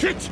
Shit!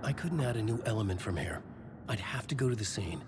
I couldn't add a new element from here. I'd have to go to the scene.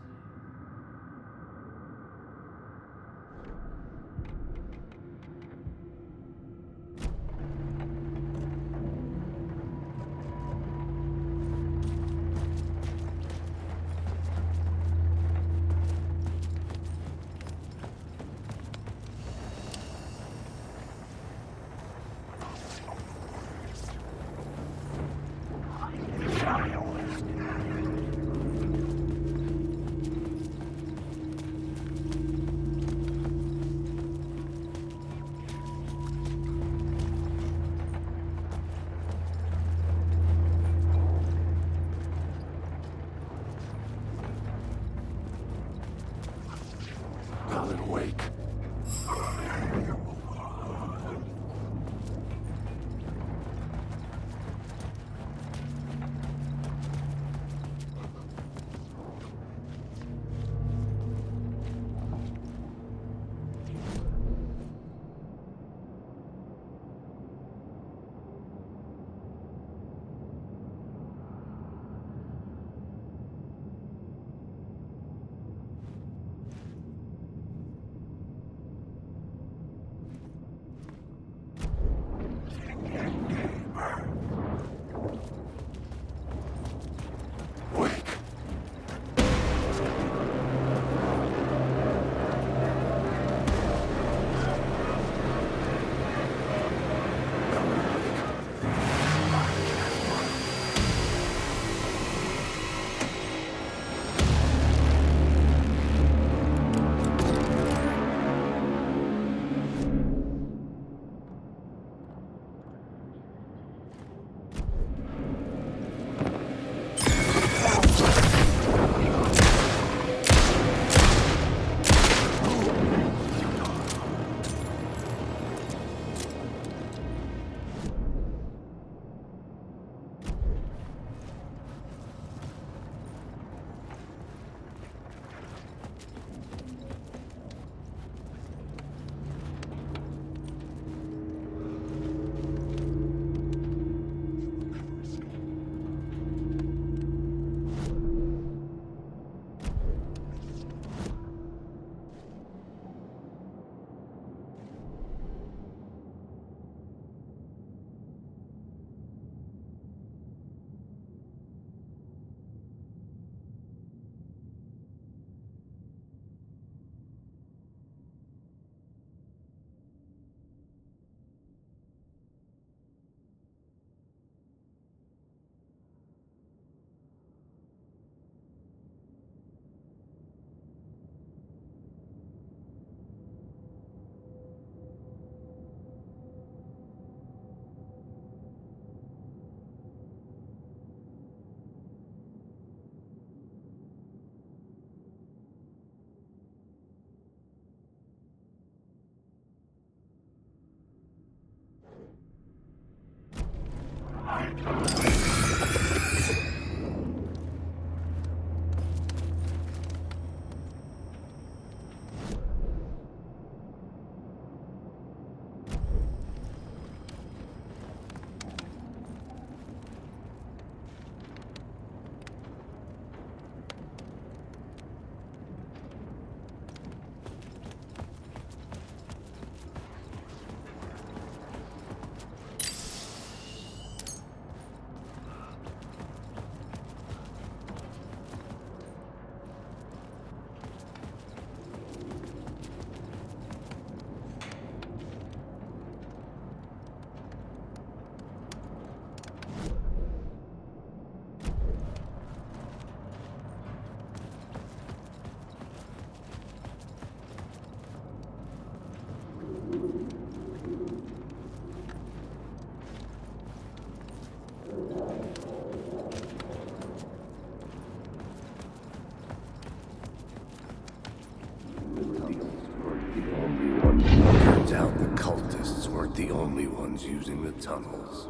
the only ones using the tunnels.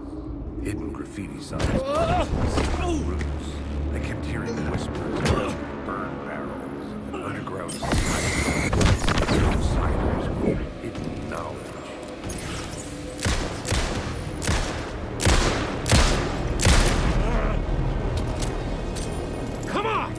Hidden graffiti signs, roofs. I kept hearing whispers of burn barrels, underground outsiders with hidden knowledge. Come on!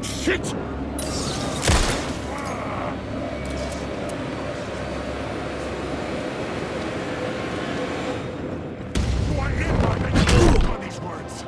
Shit! On these words.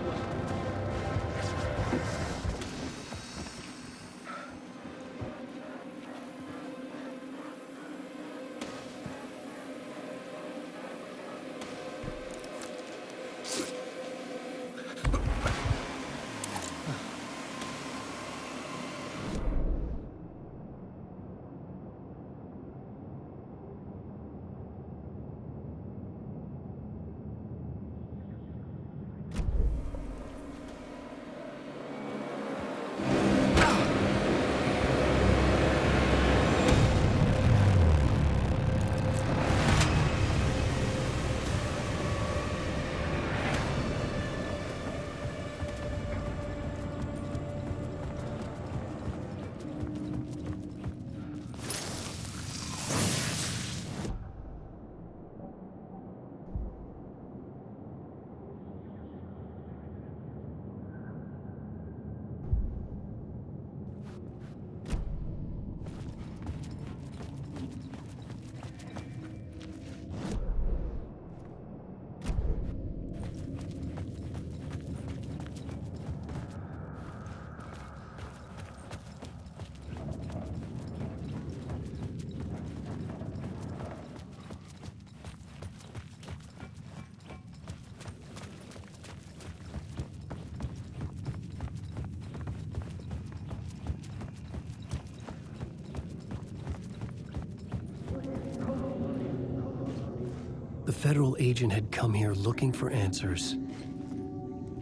The federal agent had come here looking for answers.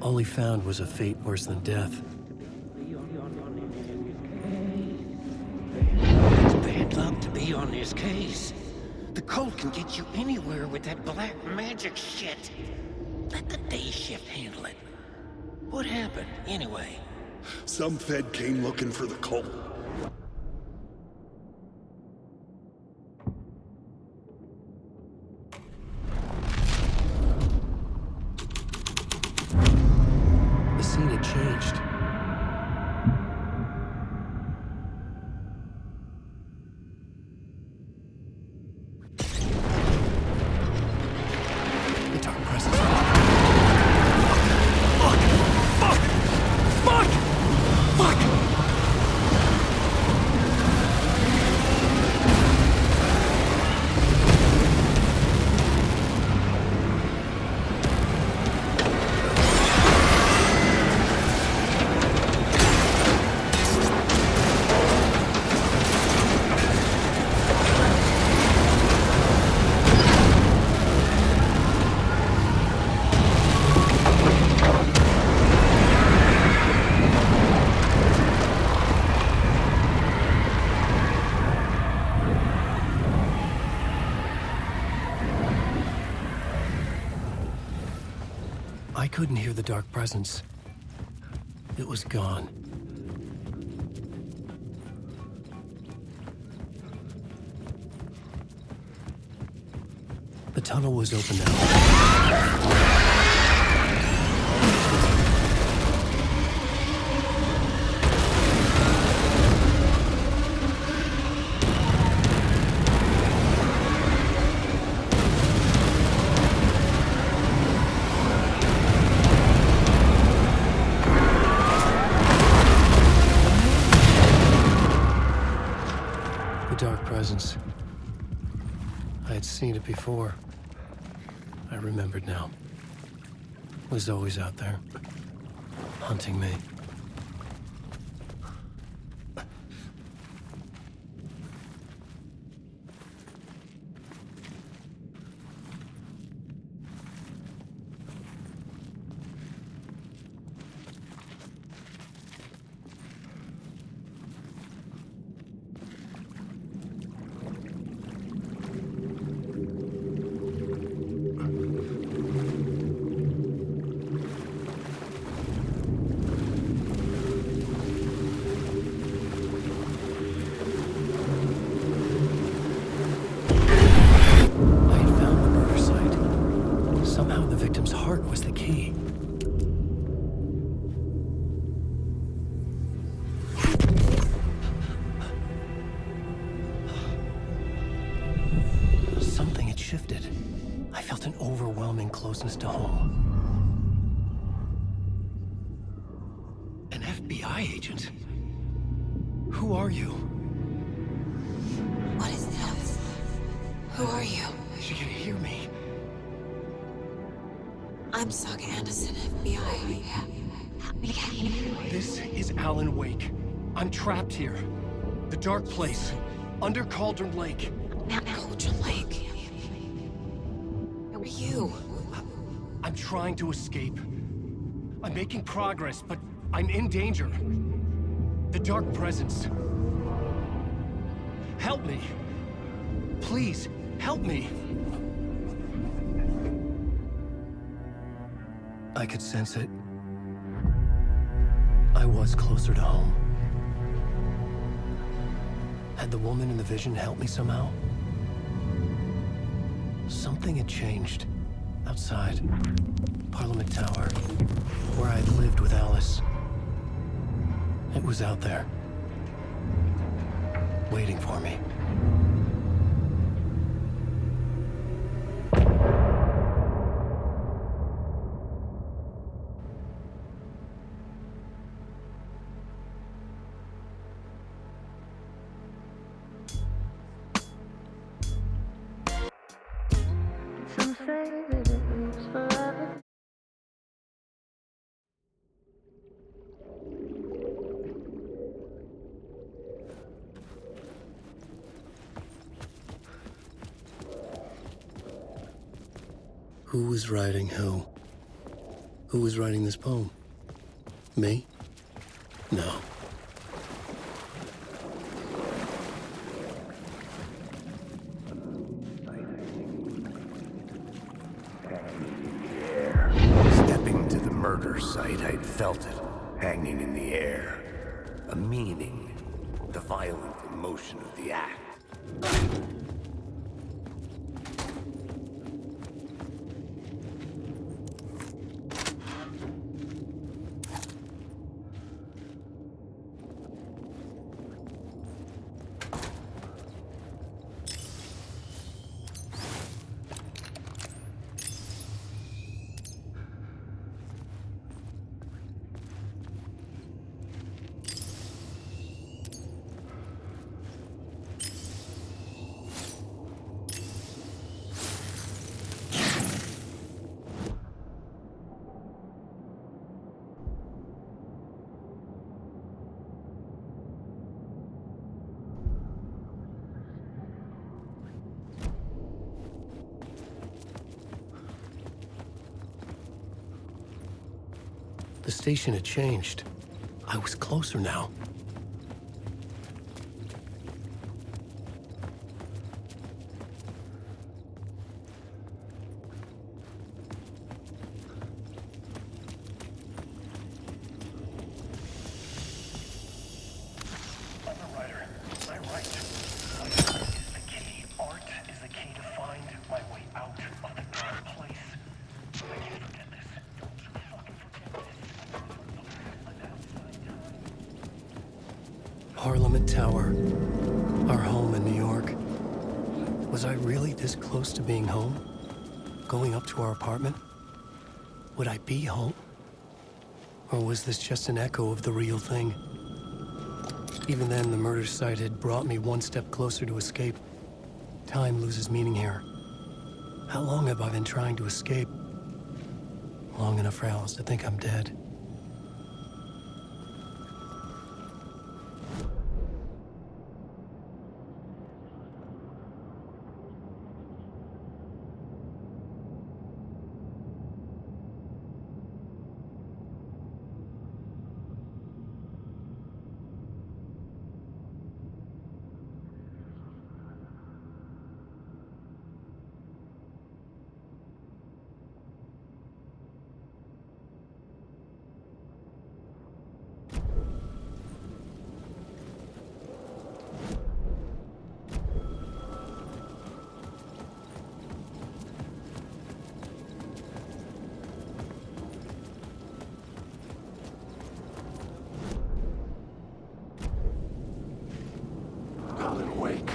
All he found was a fate worse than death. It's bad luck to be on this case. The cult can get you anywhere with that black magic shit. Let the day shift handle it. What happened, anyway? Some Fed came looking for the cult. The scene had changed. The dark presence. Fuck! I couldn't hear the dark presence. It was gone. The tunnel was open now. seen it before. I remembered now. It was always out there, hunting me. Was the key. Something had shifted. I felt an overwhelming closeness to home. An FBI agent? Who are you? What is this? Who are you? She can hear me. I'm Saga Anderson, FBI. This is Alan Wake. I'm trapped here. The dark place. Under Cauldron Lake. Cauldron Lake. Who are you? I'm trying to escape. I'm making progress, but I'm in danger. The dark presence. Help me. Please, help me. I could sense it. I was closer to home. Had the woman in the vision helped me somehow? Something had changed. Outside. Parliament Tower. Where I'd lived with Alice. It was out there. Waiting for me. Who was writing who? Who was writing this poem? Me? No. Stepping to the murder site, I'd felt it, hanging in the air. A meaning, the violent emotion of the act. The station had changed. I was closer now. Parliament Tower, our home in New York. Was I really this close to being home? Going up to our apartment? Would I be home? Or was this just an echo of the real thing? Even then, the murder site had brought me one step closer to escape. Time loses meaning here. How long have I been trying to escape? Long enough for Alice to think I'm dead. Colin, wake.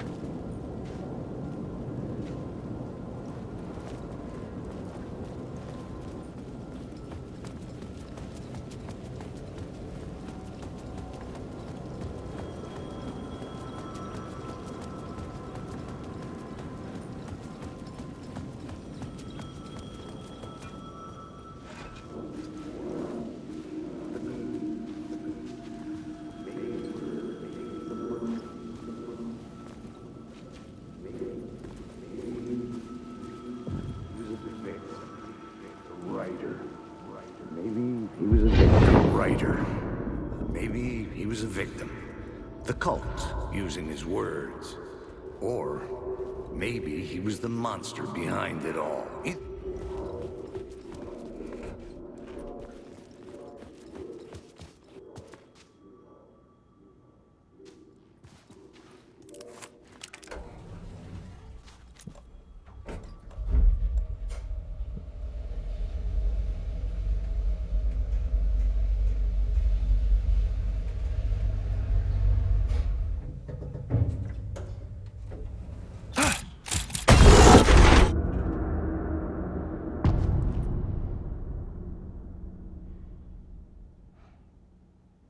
Maybe he was a victim. The cult, using his words. Or maybe he was the monster behind it all.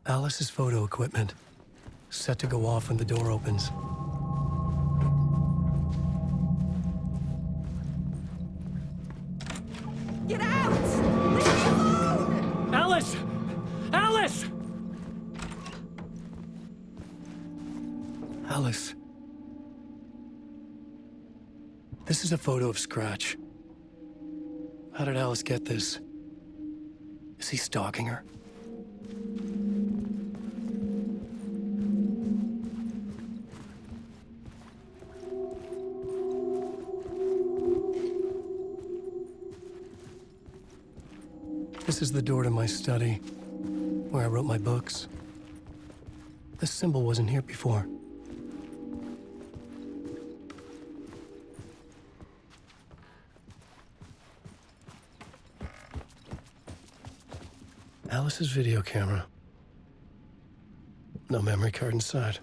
Alice's photo equipment, set to go off when the door opens. Get out! Leave me alone! Alice! Alice! Alice. This is a photo of Scratch. How did Alice get this? Is he stalking her? This is the door to my study, where I wrote my books. This symbol wasn't here before. Alice's video camera. No memory card inside.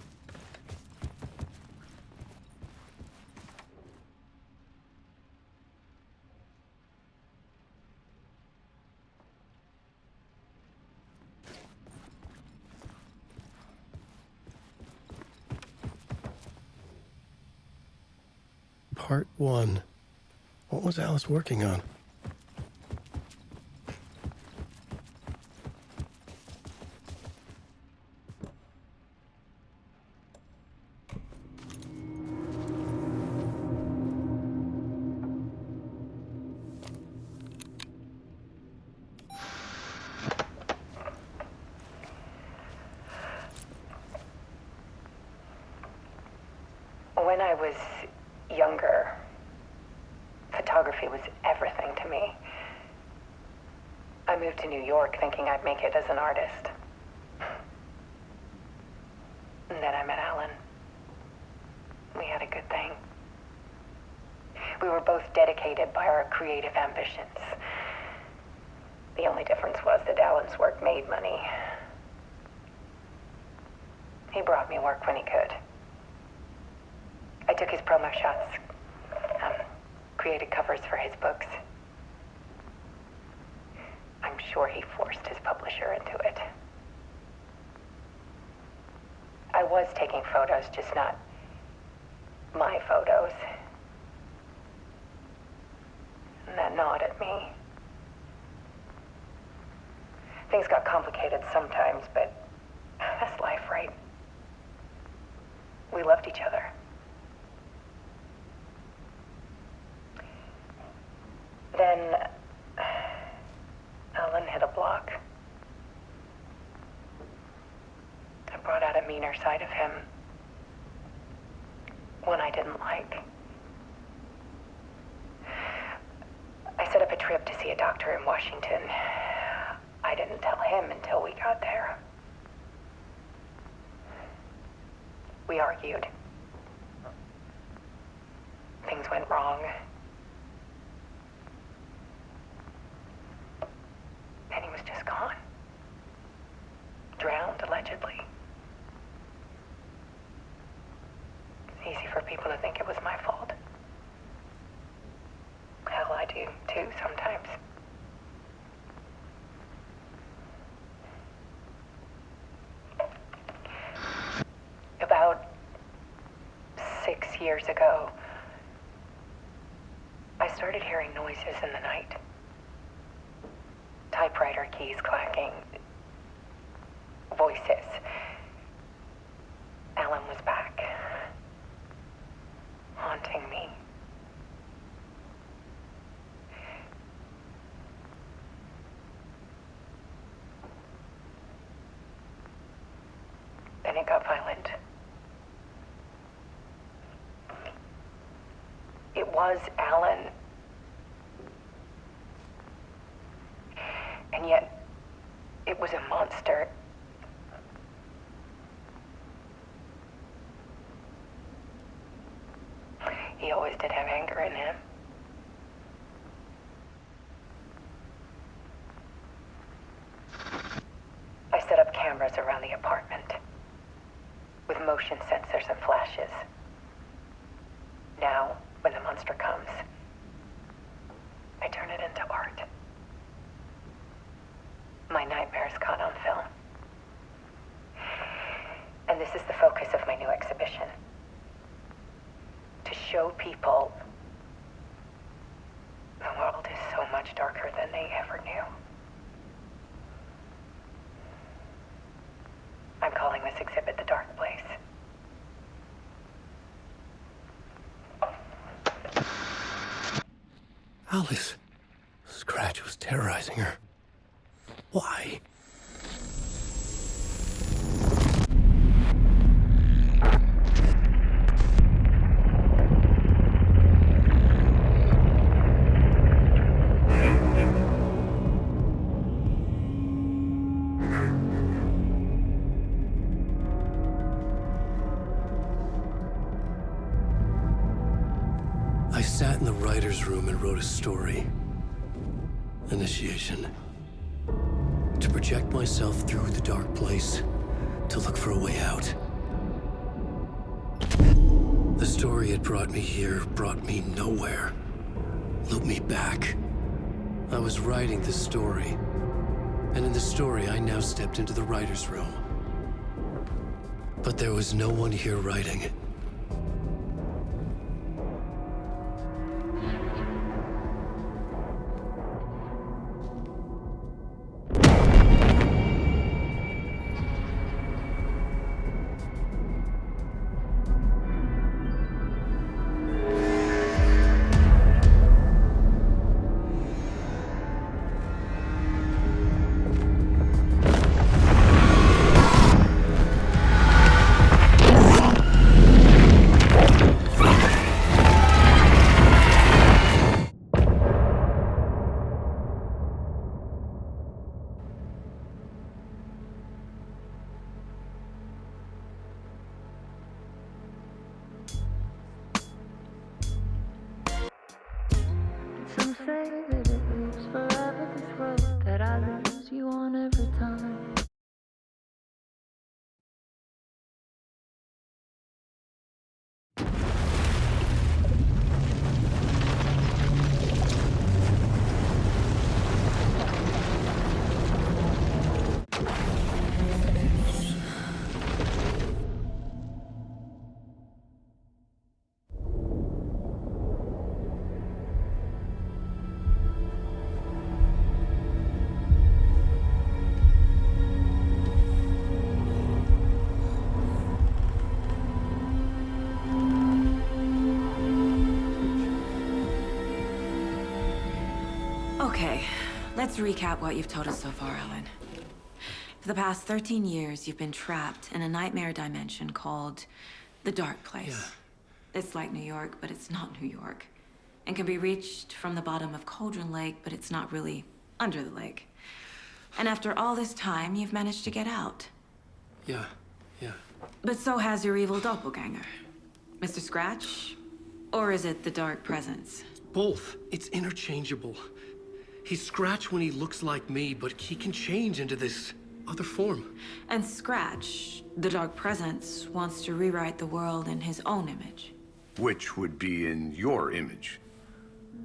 Part 1. What was Alice working on? When I was younger, photography was everything to me. I moved to New York thinking I'd make it as an artist. And then I met Alan. We had a good thing. We were both dedicated by our creative ambitions. The only difference was that Alan's work made money. He brought me work when he could. I took his promo shots, created covers for his books. I'm sure he forced his publisher into it. I was taking photos, just not my photos. that nod at me. Things got complicated sometimes, but that's life, right? We loved each other. Then Alan hit a block. I brought out a meaner side of him. One I didn't like. I set up a trip to see a doctor in Washington. I didn't tell him until we got there. We argued. Things went wrong. And he was just gone. Drowned, allegedly. It's easy for people to think it was my fault. Hell, I do too sometimes. About 6 years ago, I started hearing noises in the night. Typewriter keys clacking. Voices. Alan was back. Haunting me. Then it got violent. It was Alan. And yet, it was a monster. He always did have anger in him. I set up cameras around the apartment with motion sensors and flashes. Now, when the monster comes, I turn it into art. My nightmares caught on film. And this is the focus of my new exhibition. To show people the world is so much darker than they ever knew. I'm calling this exhibit The Dark Place. Alice. Scratch was terrorizing her. Why? I sat in the writer's room and wrote a story. Initiation. To project myself through the dark place, to look for a way out. The story had brought me here, brought me nowhere. Looped me back. I was writing the story. And in the story, I now stepped into the writer's room. But there was no one here writing. Some say that it lives forever, this road that I lose you on every time. Okay, let's recap what you've told us so far, Alan. For the past 13 years, you've been trapped in a nightmare dimension called the Dark Place. Yeah. It's like New York, but it's not New York. And can be reached from the bottom of Cauldron Lake, but it's not really under the lake. And after all this time, you've managed to get out. Yeah. But so has your evil doppelganger. Mr. Scratch? Or is it the Dark Presence? Both. It's interchangeable. He's Scratch when he looks like me, but he can change into this other form. And Scratch, the Dark Presence, wants to rewrite the world in his own image. Which would be in your image,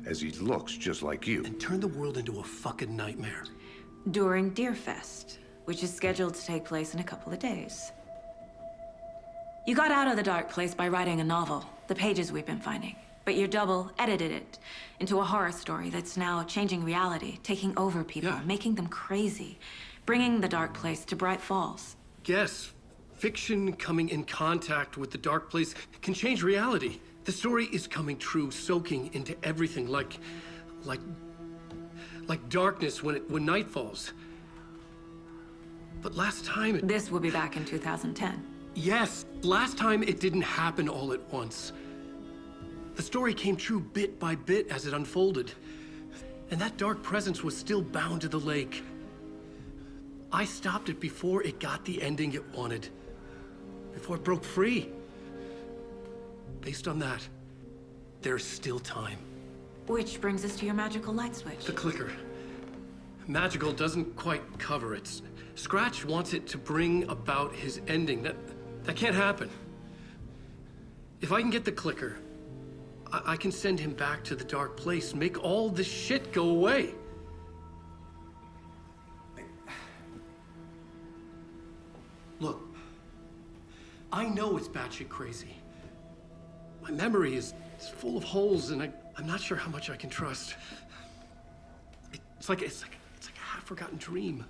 as he looks just like you. And turn the world into a fucking nightmare. During Deerfest, which is scheduled to take place in a couple of days. You got out of the Dark Place by writing a novel, the pages we've been finding. But your double edited it into a horror story that's now changing reality, taking over people, making them crazy, bringing the Dark Place to Bright Falls. Yes, fiction coming in contact with the Dark Place can change reality. The story is coming true, soaking into everything like darkness when night falls. But last time This will be back in 2010. Yes, last time it didn't happen all at once. The story came true bit by bit as it unfolded. And that dark presence was still bound to the lake. I stopped it before it got the ending it wanted. Before it broke free. Based on that, there's still time. Which brings us to your magical light switch. The clicker. Magical doesn't quite cover it. Scratch wants it to bring about his ending. That can't happen. If I can get the clicker, I can send him back to the Dark Place, make all this shit go away. Look, I know it's batshit crazy. My memory is full of holes, and I'm not sure how much I can trust. It's like a half-forgotten dream.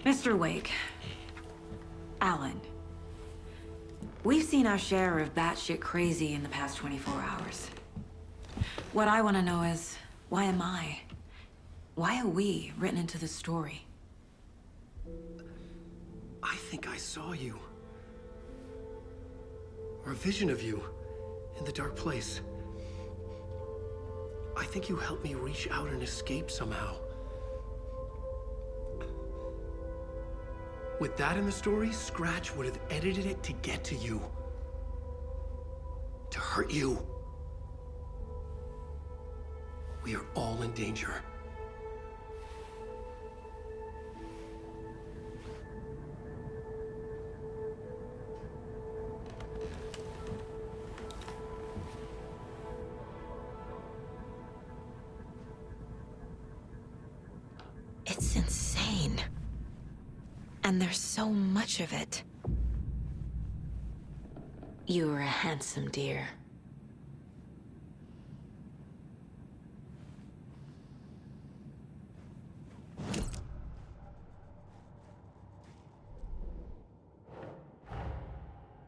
Mr. Wake, Alan, we've seen our share of batshit crazy in the past 24 hours. What I want to know is, why am I? Why are we written into the story? I think I saw you. Or a vision of you in the Dark Place. I think you helped me reach out and escape somehow. With that in the story, Scratch would have edited it to get to you. To hurt you. We are all in danger. It's insane. And there's so much of it. You were a handsome deer.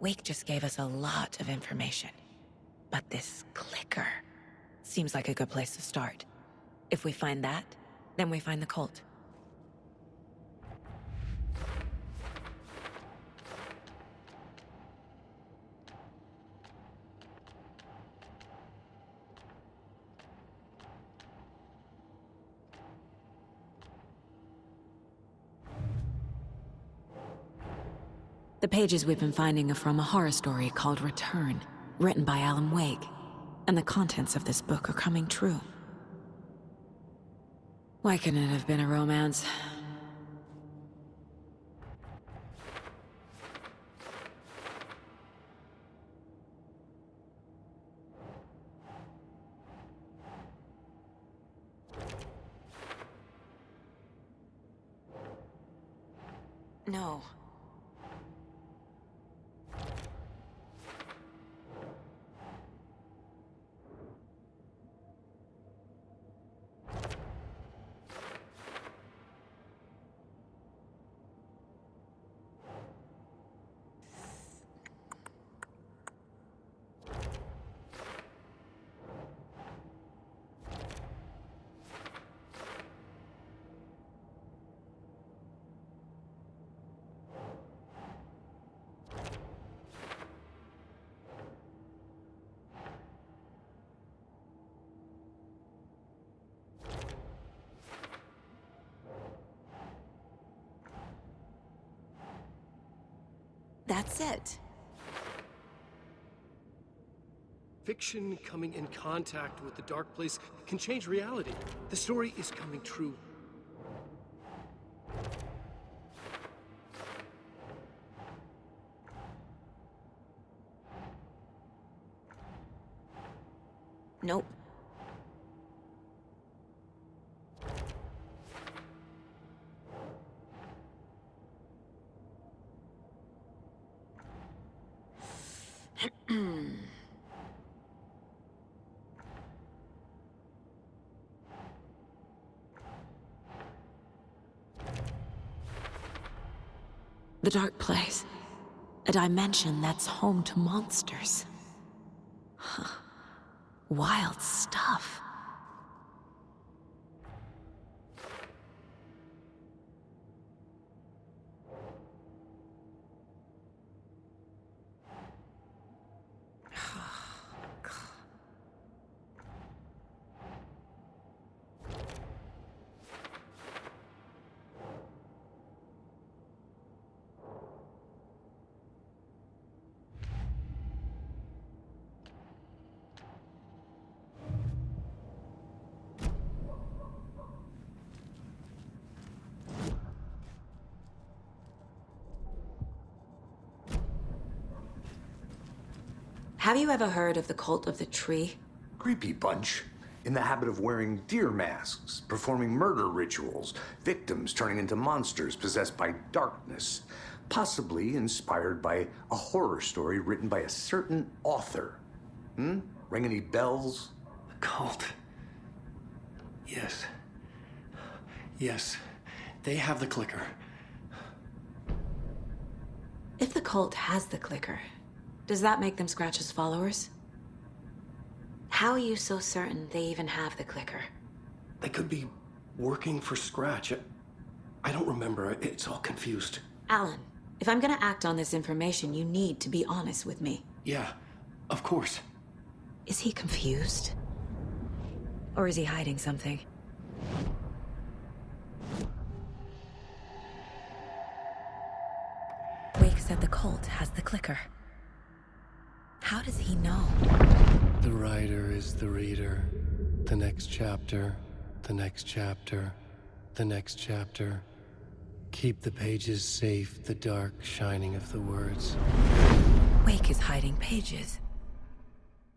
Wake just gave us a lot of information. But this clicker seems like a good place to start. If we find that, then we find the cult. The pages we've been finding are from a horror story called Return, written by Alan Wake, and the contents of this book are coming true. Why couldn't it have been a romance? No. That's it. Fiction coming in contact with the dark place can change reality. The story is coming true. Nope. The dark place. A dimension that's home to monsters. Huh. Wild stuff. Have you ever heard of the Cult of the Tree? Creepy bunch. In the habit of wearing deer masks, performing murder rituals, victims turning into monsters possessed by darkness. Possibly inspired by a horror story written by a certain author. Ring any bells? The cult. Yes. Yes. They have the clicker. If the cult has the clicker, does that make them Scratch's followers? How are you so certain they even have the clicker? They could be working for Scratch. I don't remember. It's all confused. Alan, if I'm gonna act on this information, you need to be honest with me. Yeah, of course. Is he confused? Or is he hiding something? Wake said the cult has the clicker. How does he know? The writer is the reader. The next chapter, the next chapter, the next chapter. Keep the pages safe, the dark shining of the words. Wake is hiding pages.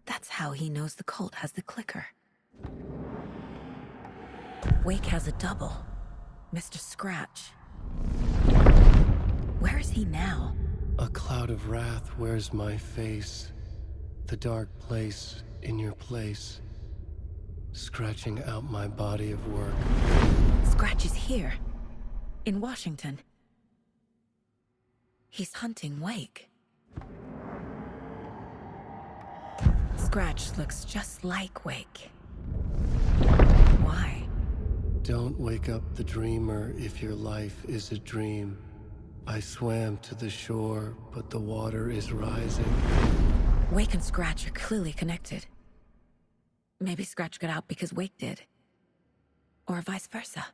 That's how he knows the cult has the clicker. Wake has a double. Mr. Scratch. Where is he now? A cloud of wrath wears my face. The dark place in your place. Scratching out my body of work. Scratch is here. In Washington. He's hunting Wake. Scratch looks just like Wake. Why? Don't wake up the dreamer if your life is a dream. I swam to the shore, but the water is rising. Wake and Scratch are clearly connected. Maybe Scratch got out because Wake did. Or vice versa.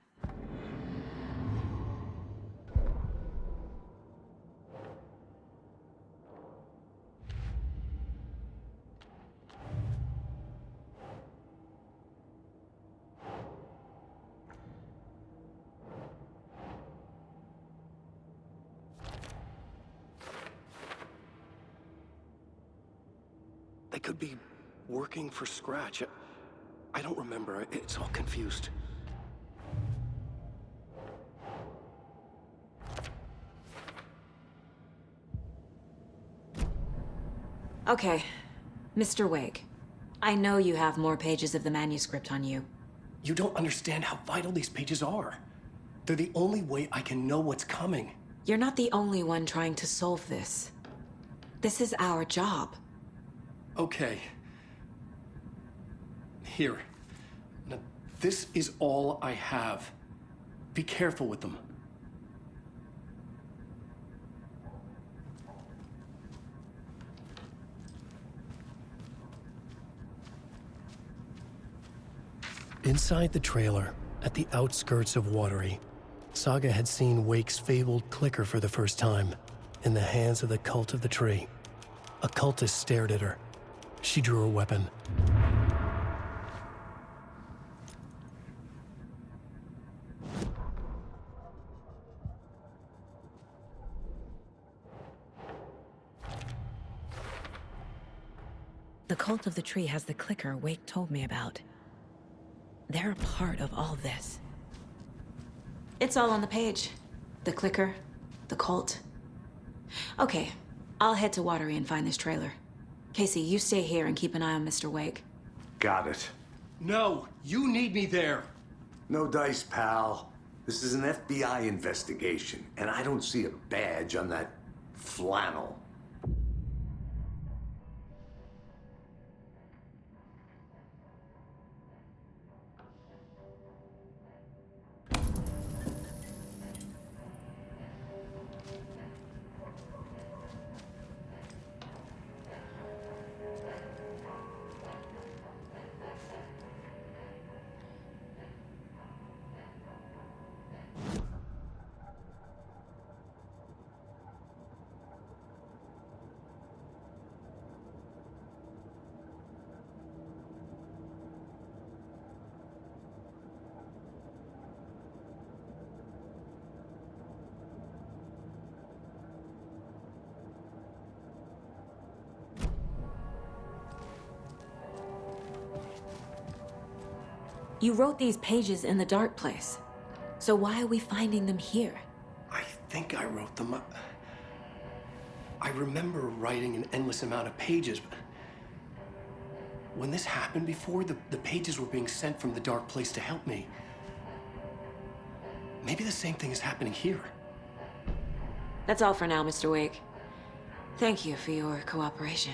They could be working for Scratch. I don't remember. It's all confused. Okay, Mr. Wake. I know you have more pages of the manuscript on you. You don't understand how vital these pages are. They're the only way I can know what's coming. You're not the only one trying to solve this. This is our job. Okay. Here. Now, this is all I have. Be careful with them. Inside the trailer, at the outskirts of Watery, Saga had seen Wake's fabled clicker for the first time, in the hands of the Cult of the Tree. A cultist stared at her. She drew a weapon. The Cult of the Tree has the clicker Wake told me about. They're a part of all this. It's all on the page. The clicker, the cult. Okay, I'll head to Watery and find this trailer. Casey, you stay here and keep an eye on Mr. Wake. Got it. No, you need me there. No dice, pal. This is an FBI investigation, and I don't see a badge on that flannel. You wrote these pages in the dark place. So why are we finding them here? I think I wrote them. I remember writing an endless amount of pages, but when this happened before, the pages were being sent from the dark place to help me. Maybe the same thing is happening here. That's all for now, Mr. Wake. Thank you for your cooperation.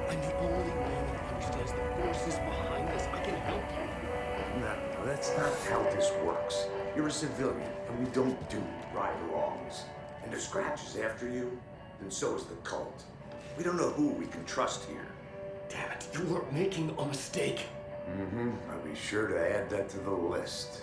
I'm the only man that understands the forces behind this. I can help you. No, that's not how this works. You're a civilian, and we don't do right wrongs. And if Scratch is after you, then so is the cult. We don't know who we can trust here. Damn it, you are making a mistake. I'll be sure to add that to the list.